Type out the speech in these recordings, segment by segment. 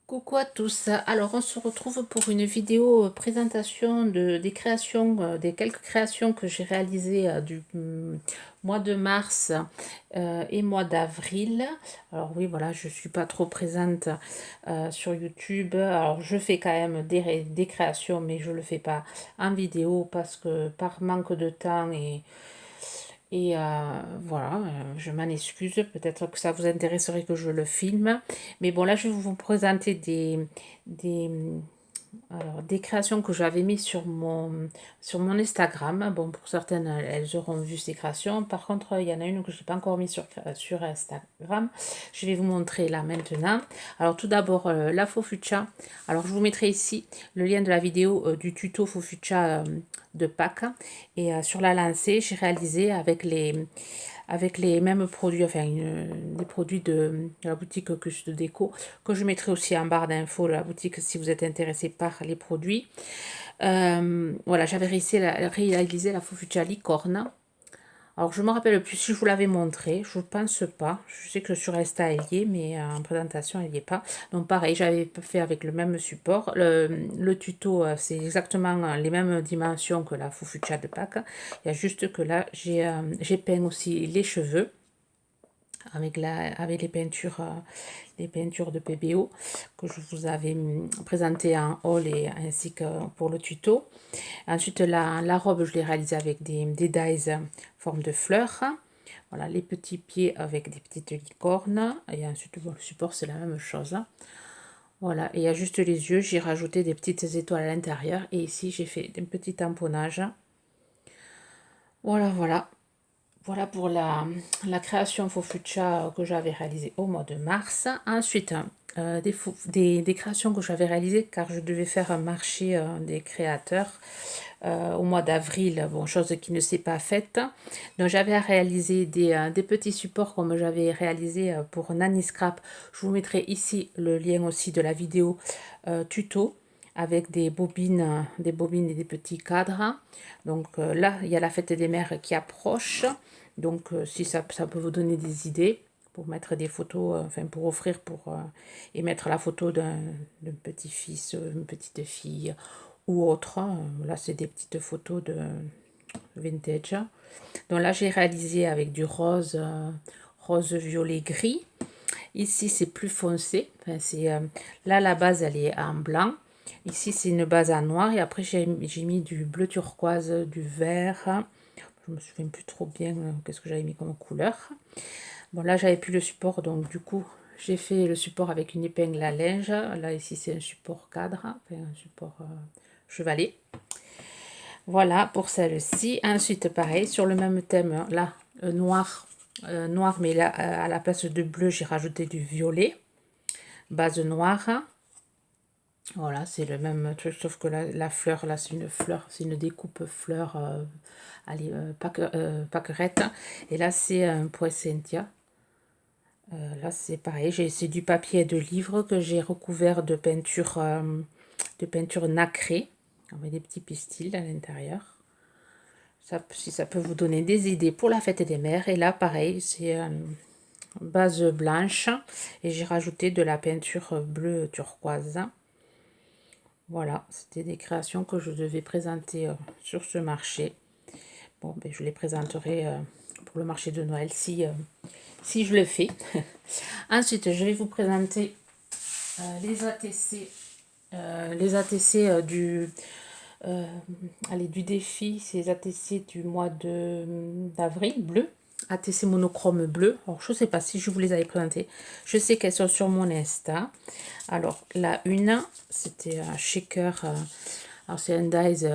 Coucou à tous. Alors, on se retrouve pour une vidéo présentation des créations, des quelques créations que j'ai réalisées du mois de mars et mois d'avril. Alors oui, voilà, je suis pas trop présente sur YouTube. Alors, je fais quand même des créations, mais je le fais pas en vidéo parce que par manque de temps voilà, je m'en excuse, peut-être que ça vous intéresserait que je le filme. Mais bon, là, je vais vous présenter des, des créations que j'avais mis sur mon Instagram. Bon, pour certaines, elles auront vu ces créations. Par contre, il y en a une que je n'ai pas encore mis sur Instagram. Je vais vous montrer là maintenant. Alors, tout d'abord, la Fofucha. Alors, je vous mettrai ici le lien de la vidéo du tuto Fofucha de Pâques. Et sur la lancée, j'ai réalisé avec les mêmes produits, enfin les produits de la boutique que de déco, que je mettrai aussi en barre d'infos de la boutique si vous êtes intéressé par les produits. Voilà, j'avais réalisé la Fofucha licorne. Alors, je me rappelle plus si je vous l'avais montré, je ne pense pas. Je sais que sur Insta, elle y est, mais en présentation, elle n'y est pas. Donc, pareil, j'avais fait avec le même support. Le tuto, c'est exactement les mêmes dimensions que la Fufucha de Pâques. Il y a juste que là, j'ai peint aussi les cheveux avec les peintures de PBO que je vous avais présentées en haul et ainsi que pour le tuto. Ensuite, la robe, je l'ai réalisée avec des dies forme de fleurs. Voilà, les petits pieds avec des petites licornes. Et ensuite, bon, le support, c'est la même chose. Voilà, et il y a juste les yeux. J'ai rajouté des petites étoiles à l'intérieur. Et ici, j'ai fait un petit tamponnage. Voilà, voilà. Voilà pour la création Fofucha que j'avais réalisée au mois de mars. Ensuite, des créations que j'avais réalisées car je devais faire un marché des créateurs au mois d'avril, bon, chose qui ne s'est pas faite. Donc j'avais réalisé des petits supports comme j'avais réalisé pour Nanny Scrap. Je vous mettrai ici le lien aussi de la vidéo tuto avec des bobines et des petits cadres. Donc là, il y a la fête des mères qui approche. Donc si ça peut vous donner des idées pour mettre des photos, enfin pour offrir et mettre la photo d'un petit-fils, une petite fille ou autre. Là, c'est des petites photos de vintage. Donc là, j'ai réalisé avec du rose, rose, violet, gris. Ici, c'est plus foncé. Enfin, là, la base, elle est en blanc. Ici, c'est une base en noir. Et après, j'ai mis du bleu turquoise, du vert. Je me souviens plus trop bien qu'est-ce que j'avais mis comme couleur. Bon, là, j'avais plus le support. Donc, du coup, j'ai fait le support avec une épingle à linge. Là, ici, c'est un support cadre. Enfin, un support chevalet. Voilà pour celle-ci. Ensuite, pareil, sur le même thème, là, noir, mais là, à la place de bleu, j'ai rajouté du violet. Base noire. Voilà, c'est le même truc, sauf que la fleur, là, c'est une fleur, c'est une découpe fleur, allez, pâquerette. Et là, c'est un poinsettia. Là, c'est pareil, c'est du papier de livre que j'ai recouvert de peinture nacrée, avec des petits pistils à l'intérieur. Si ça peut vous donner des idées pour la fête des mères. Et là, pareil, c'est base blanche et j'ai rajouté de la peinture bleue turquoise. Voilà, c'était des créations que je devais présenter sur ce marché. Bon, ben, je les présenterai pour le marché de Noël si je le fais. Ensuite, je vais vous présenter les ATC, du défi, c'est les ATC du mois d'avril, bleu. ATC monochrome bleu. Alors, je ne sais pas si je vous les avais présentées. Je sais qu'elles sont sur mon Insta. Alors, la une, c'était un shaker. Alors, c'est un dies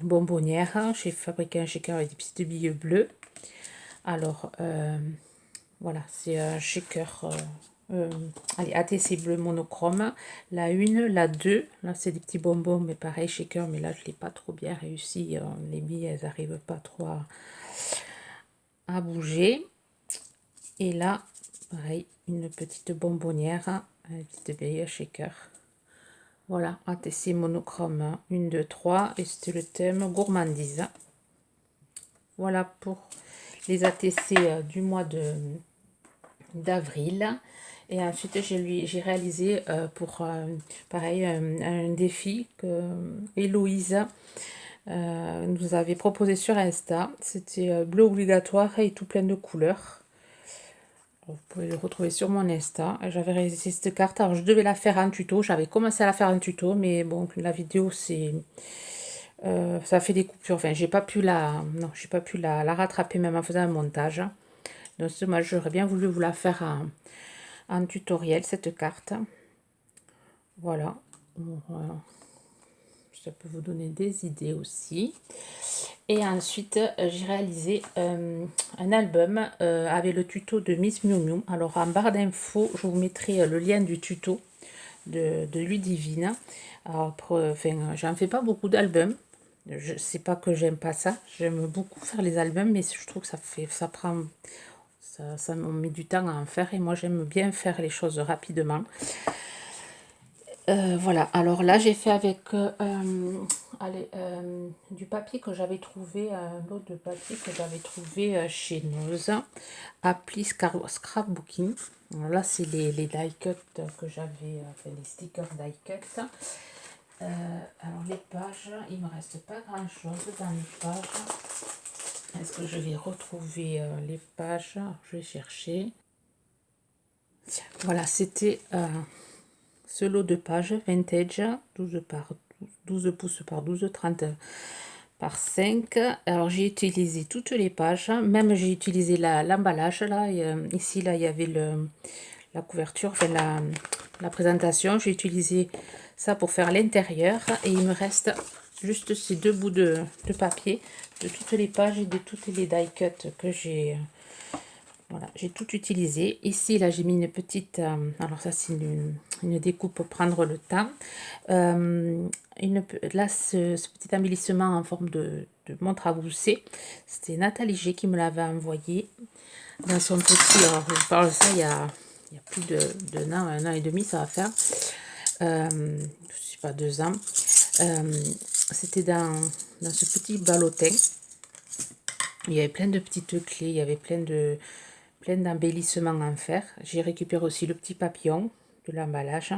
bonbonnière. J'ai fabriqué un shaker avec des petites billes bleues. Alors, voilà, c'est un shaker. Allez, ATC bleu monochrome. La une, la 2, là c'est des petits bonbons, mais pareil, shaker, mais là je ne l'ai pas trop bien réussi. Les billes, elles n'arrivent pas trop à bouger. Et là, pareil, une petite bonbonnière, une petite bille shaker. Voilà, ATC monochrome 1, 2, 3. Et c'était le thème gourmandise. Voilà pour les ATC du mois d'avril. Et ensuite, j'ai réalisé pour, pareil, un défi que Héloïse nous avait proposé sur Insta. C'était bleu obligatoire et tout plein de couleurs. Vous pouvez le retrouver sur mon Insta. J'avais réalisé cette carte. Alors, je devais la faire en tuto. J'avais commencé à la faire en tuto, mais bon, la vidéo, ça fait des coupures. Enfin, j'ai pas pu la rattraper même en faisant un montage. Donc, c'est dommage. J'aurais bien voulu vous la faire en tutoriel, cette carte. Voilà. Ça peut vous donner des idées aussi. Et ensuite, j'ai réalisé un album avec le tuto de Miss Miu Miu. Alors, en barre d'infos, je vous mettrai le lien du tuto de Ludivine. Alors, enfin, j'en fais pas beaucoup d'albums. Je sais pas que j'aime pas ça. J'aime beaucoup faire les albums, mais je trouve que ça me met du temps à en faire. Et moi, j'aime bien faire les choses rapidement. Voilà, alors là j'ai fait avec du papier que j'avais trouvé, un lot de papier que j'avais trouvé chez Noz, appli scrapbooking. Alors là c'est les die cut que j'avais, enfin les stickers die cut. Alors les pages, il me reste pas grand chose dans les pages. Est-ce que je vais retrouver les pages? Je vais chercher. Voilà, c'était ce lot de pages vintage 12 pouces par 12, 30 par 5. Alors j'ai utilisé toutes les pages, même j'ai utilisé l'emballage là. Ici là il y avait la couverture, enfin la présentation. J'ai utilisé ça pour faire l'intérieur et il me reste juste ces deux bouts de papier de toutes les pages et de toutes les die cut que j'ai. Voilà, j'ai tout utilisé. Ici, là, j'ai mis une petite... alors ça, c'est une découpe pour prendre le temps. Là, ce petit embellissement en forme de montre à gousset, c'était Nathalie G qui me l'avait envoyé dans son petit... Alors, je vous parle de ça il y a plus d'un an, un an et demi, ça va faire. Je sais pas, 2 ans. C'était dans ce petit ballotin. Il y avait plein de petites clés, il y avait plein d'embellissements à en faire. J'ai récupéré aussi le petit papillon de l'emballage.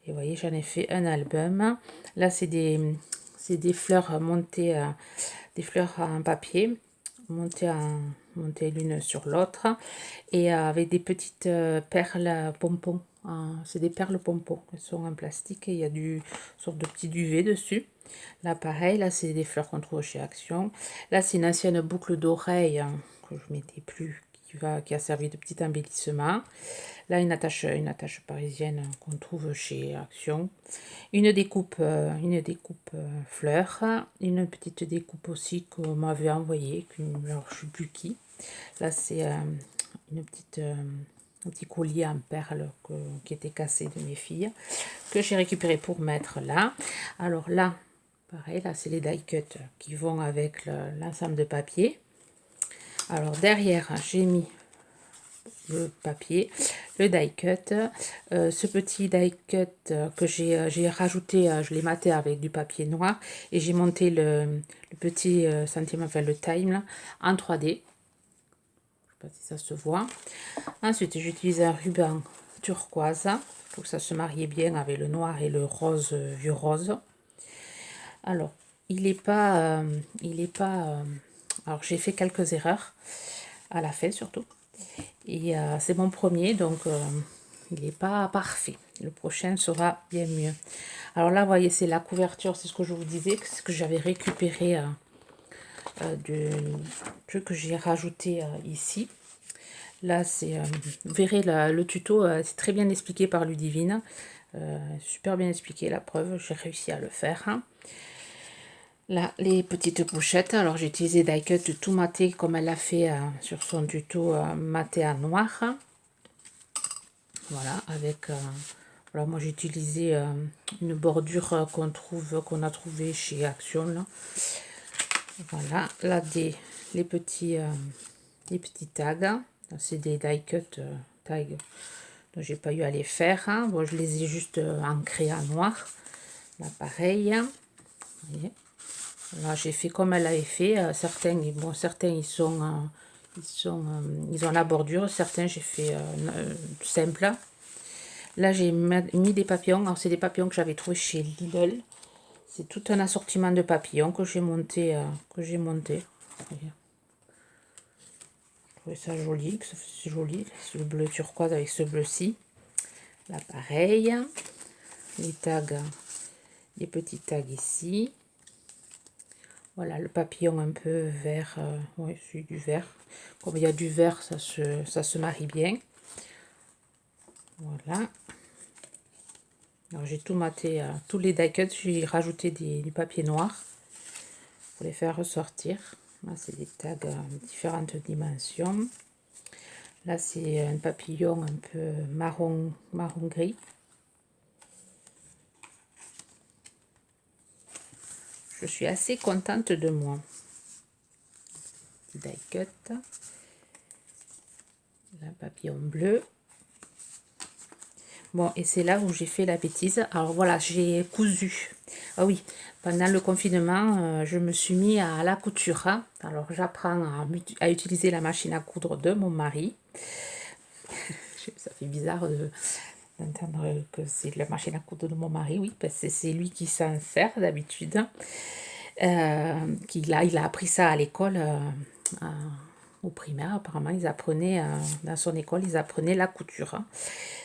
Et vous voyez, j'en ai fait un album. Là, c'est des fleurs montées, des fleurs en papier, montées l'une sur l'autre. Et avec des petites perles pompons. C'est des perles pompons. Elles sont en plastique et il y a une sorte de petit duvet dessus. Là, pareil, là, c'est des fleurs qu'on trouve chez Action. Là, c'est une ancienne boucle d'oreille que je ne mettais plus, qui a servi de petit embellissement. Là, une attache parisienne qu'on trouve chez Action. Une découpe fleurs. Une petite découpe aussi qu'on m'avait envoyée. Alors, je ne sais plus qui. Là, c'est un petit collier en perles qui était cassé de mes filles, que j'ai récupéré pour mettre là. Alors là, pareil, là, c'est les die cut qui vont avec l'ensemble de papier. Alors derrière, j'ai mis le papier, le die cut, ce petit die cut que j'ai rajouté, je l'ai maté avec du papier noir et j'ai monté le petit centimètre, enfin le time là, en 3D. Je sais pas si ça se voit. Ensuite, j'utilise un ruban turquoise pour que ça se marie bien avec le noir et le rose, vieux rose. Alors, il est pas... alors, j'ai fait quelques erreurs à la fin surtout. Et c'est mon premier, donc il n'est pas parfait. Le prochain sera bien mieux. Alors là, vous voyez, c'est la couverture, c'est ce que je vous disais, ce que j'avais récupéré du truc que j'ai rajouté ici. Là, vous verrez le tuto, c'est très bien expliqué par Ludivine. Super bien expliqué, la preuve, j'ai réussi à le faire. Là, les petites pochettes. Alors, j'ai utilisé die cut tout maté comme elle a fait sur son tuto maté en noir. Voilà, avec... voilà, moi, j'ai utilisé une bordure qu'on a trouvé chez Action. Là. Voilà, là, les petits tags. C'est des die cut tags dont j'ai pas eu à les faire. Bon, je les ai juste ancrés en noir. Là, pareil. Vous voyez. Là, j'ai fait comme elle avait fait. Certains, ils ont la bordure. Certains, j'ai fait simple. Là, j'ai mis des papillons. Alors, c'est des papillons que j'avais trouvés chez Lidl. C'est tout un assortiment de papillons que j'ai monté. Regarde. Je trouvais ça joli, que c'est joli. C'est le bleu turquoise avec ce bleu-ci. Là, pareil. Les tags, les petits tags ici. Voilà, le papillon un peu vert. Oui, c'est du vert. Comme il y a du vert, ça se marie bien. Voilà. Alors j'ai tout maté, tous les die cuts, j'ai rajouté du papier noir pour les faire ressortir. Là c'est des tags différentes dimensions. Là c'est un papillon un peu marron gris. Je suis assez contente de moi. Die cut. Un papillon bleu. Bon, et c'est là où j'ai fait la bêtise. Alors voilà, j'ai cousu. Ah oui, pendant le confinement, je me suis mis à la couture. Hein. Alors j'apprends à utiliser la machine à coudre de mon mari. Ça fait bizarre d'entendre que c'est la machine à coudre de mon mari, oui, parce que c'est lui qui s'en sert d'habitude. Il a appris ça à l'école. Au primaire, apparemment, ils apprenaient, dans son école, ils apprenaient la couture. Hein.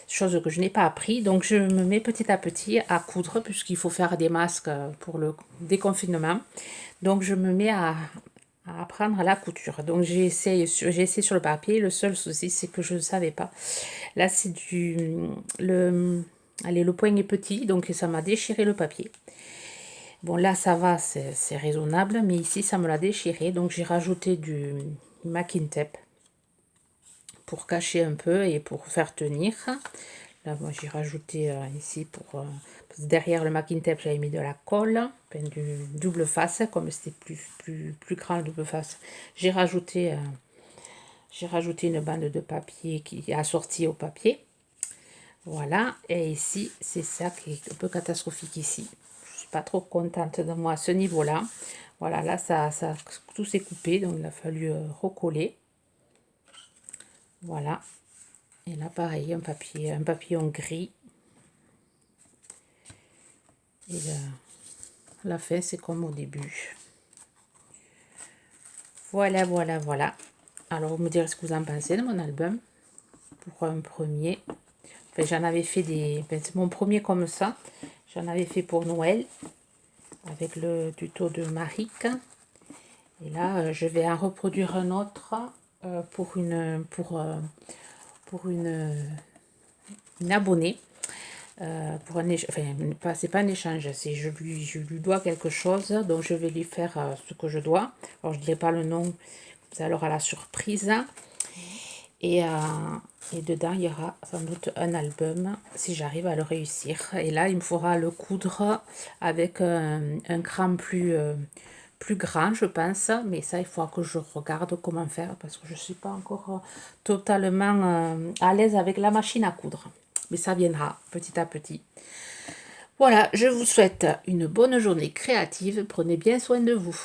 Chose que je n'ai pas appris. Donc, je me mets petit à petit à coudre, puisqu'il faut faire des masques pour le déconfinement. Donc, je me mets à apprendre la couture. Donc, j'ai essayé sur le papier. Le seul souci, c'est que je ne savais pas. Là, c'est le point est petit, donc ça m'a déchiré le papier. Bon, là, ça va, c'est raisonnable, mais ici, ça me l'a déchiré. Donc, j'ai rajouté du masking tape pour cacher un peu et pour faire tenir. Là, moi, j'ai rajouté ici derrière le masking tape, j'avais mis de la colle, du double face, comme c'était plus grand le double face. J'ai rajouté une bande de papier qui est assortie au papier. Voilà, et ici, c'est ça qui est un peu catastrophique ici. Je suis pas trop contente de moi à ce niveau-là. Voilà, là, tout s'est coupé, donc il a fallu recoller. Voilà. Et là, pareil, un papillon gris. Et la fin, c'est comme au début. Voilà, voilà, voilà. Alors, vous me direz ce que vous en pensez de mon album. Pour un premier. Enfin, j'en avais fait c'est mon premier comme ça. J'en avais fait pour Noël. Avec le tuto de Marik. Et là, je vais en reproduire un autre pour une abonnée. C'est pas un échange, je lui dois quelque chose, donc je vais lui faire ce que je dois. Alors, je ne dirai pas le nom, ça aura la surprise. Et dedans, il y aura sans doute un album, si j'arrive à le réussir. Et là, il me faudra le coudre avec un cran plus grand, je pense. Mais ça, il faudra que je regarde comment faire, parce que je ne suis pas encore totalement à l'aise avec la machine à coudre. Mais ça viendra petit à petit. Voilà, je vous souhaite une bonne journée créative. Prenez bien soin de vous.